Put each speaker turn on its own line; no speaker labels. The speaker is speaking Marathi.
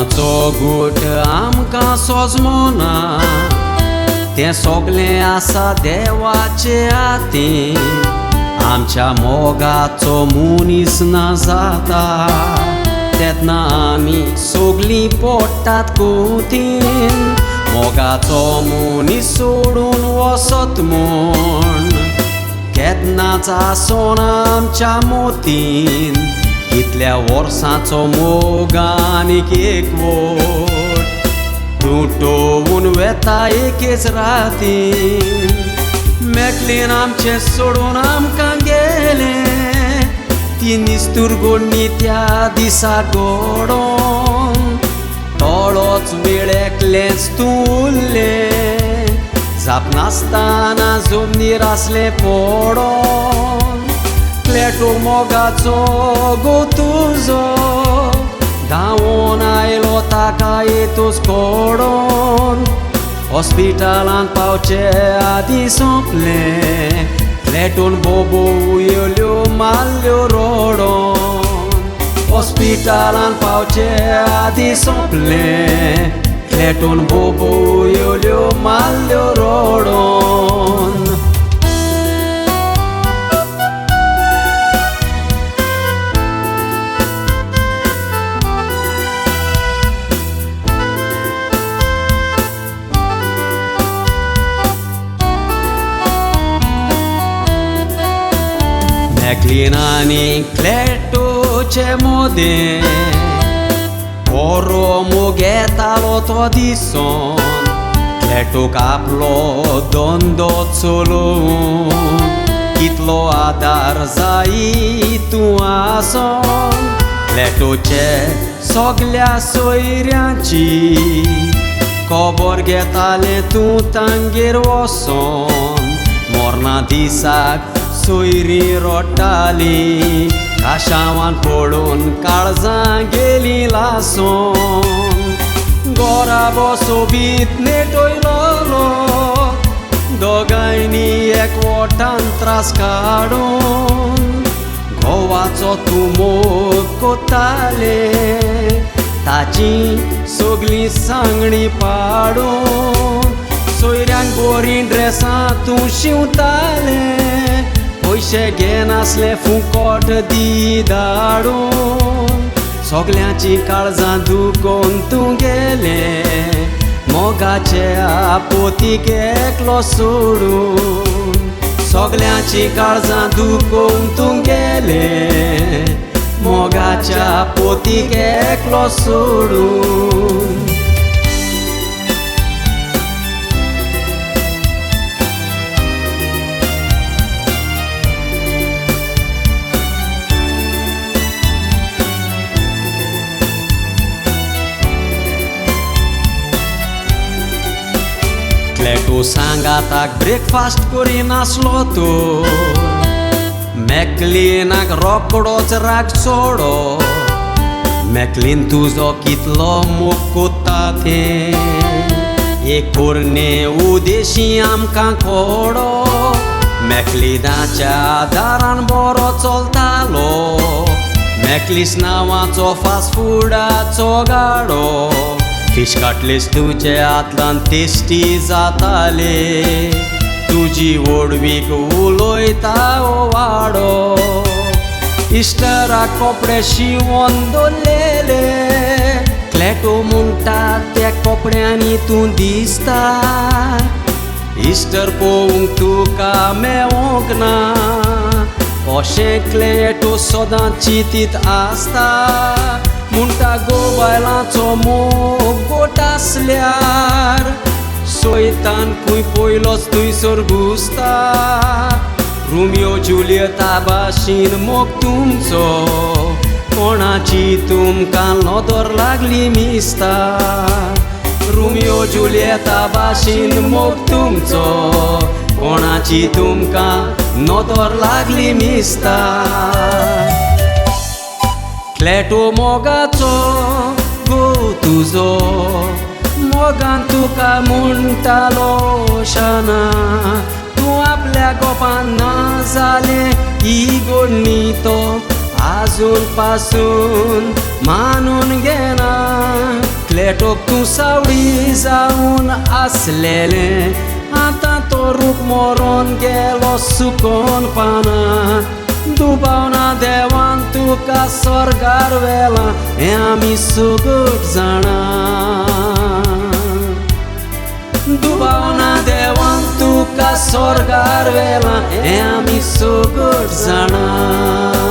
मरणाचो घोट आमकां सोजमोना तें सोगलें आसा देवाचे हातीन आमच्या मोगाचो मनीस ना जाता तेन्ना आमी सोगलीं पडटात कोंतीन मोगाचो मनीस सोडून वसत म्हूण केन्नाच आसोन आमच्या मोतीन कितल्या वर्सांचो मोग आनीक एक वोट तुटोवन वेता एकेच रातीन मेकलीन आमचे सोडून आमकां गेले ती निस्तूर गोडणी त्या दिसा घडोवन थोडोच वेळ एकलेंच तूं उरलें जाप नासतना जमनीर आसलें पडोन क्लेटो मोगाचो गो तुजो धांवून आयलो ताका येतूच कोडोन हॉस्पिटलांत पावचे आदीं सोंपलें क्लेटून बोबो येल्यो मारल्यो रोडोन हॉस्पिटलांत पावचे आदीं सोंपलें क्लेटून बोबो येल्यो मारल्यो रोडोन मेकलीन आनी क्लेटोचे मोदें बरो मोग येतालो तो दिसोन क्लेटोक आपलो धंदो चलोवन कितलो आदार जायी तूं आसोन क्लेटोचे सगल्या सोयऱ्यांची खबर घेतालें तूं तांगेर वोसोन मोरणा दिसाक सोयरी रोट्टाली काशावान पडून काळजां गेली लासोन घरा बसोबीत नेटयलो दोगांयनी एकवटान त्रास काडून घोवाचो तूं मोग कोत्ताले ताची सगळीं सांगणी पाडून सोयऱ्यांक बरीं ड्रेसां तूं शिंवताले पयशे घेनासले फुकट दी धाडून सगल्यांची काळजां दुखोवन तूं गेले मोगाचे आपोतीक एकलो सोडून सगल्यांची काळजां दुखोवन तूं गेले मोगाच्या आपोतीक एकलो सोडून क्लेटो सांगाताक ब्रेकफास्ट करिनासलो तो मेकलीनाक रोकडोच राग सोडो मेकलीन तुजो कितलो मोग कोत्ता तें एक पोरने उदेशी आमकां कोडो मेकलीनाच्या दारान बरो चलतालो मेकलीस नांवाचो फास्ट फुडाचो गाडो फिश कटलेस तुजे हातल्यान टेस्टी जाताले तुजी वडवीक उलोयता ओ वाडो इस्टराक कपडे शिवोन दवरलेले क्लेटो म्हणटा त्या कपड्यांनी तूं दिसता इस्टर पळोवंक तुका मेळोंक ना अशें क्लेटो सदांच चिंतीत आसता म्हणटा गो बायलांचो मोग गोट आसल्यार सोयतान खंय पयलोच थंयसर घुसता रोमियो जुलियता भाशेन मोग तुमचो कोणाची तुमकां नदर लागली मिसता रोमियो जुलियता भाशेन मोग तुमचो कोणाची तुमकां नदर लागली मिसता क्लेटो मोगाचो गो तुजो मोगान तुका म्हणटालो शाना तूं आपल्या गोपान ना जालें ही गोडणी तो आजून पासून मानून घेना पेटोक तूं सावडी जावन आसलेलें आतां तो रूख मरोन गेलो सुकोन पाना दुबावना देवान तुका स्वर्गार व्हेला हें आमी सगळीं जाणा दुबावना देवान तुका स्वर्गार व्हेला हें आमी सगळीं जाणा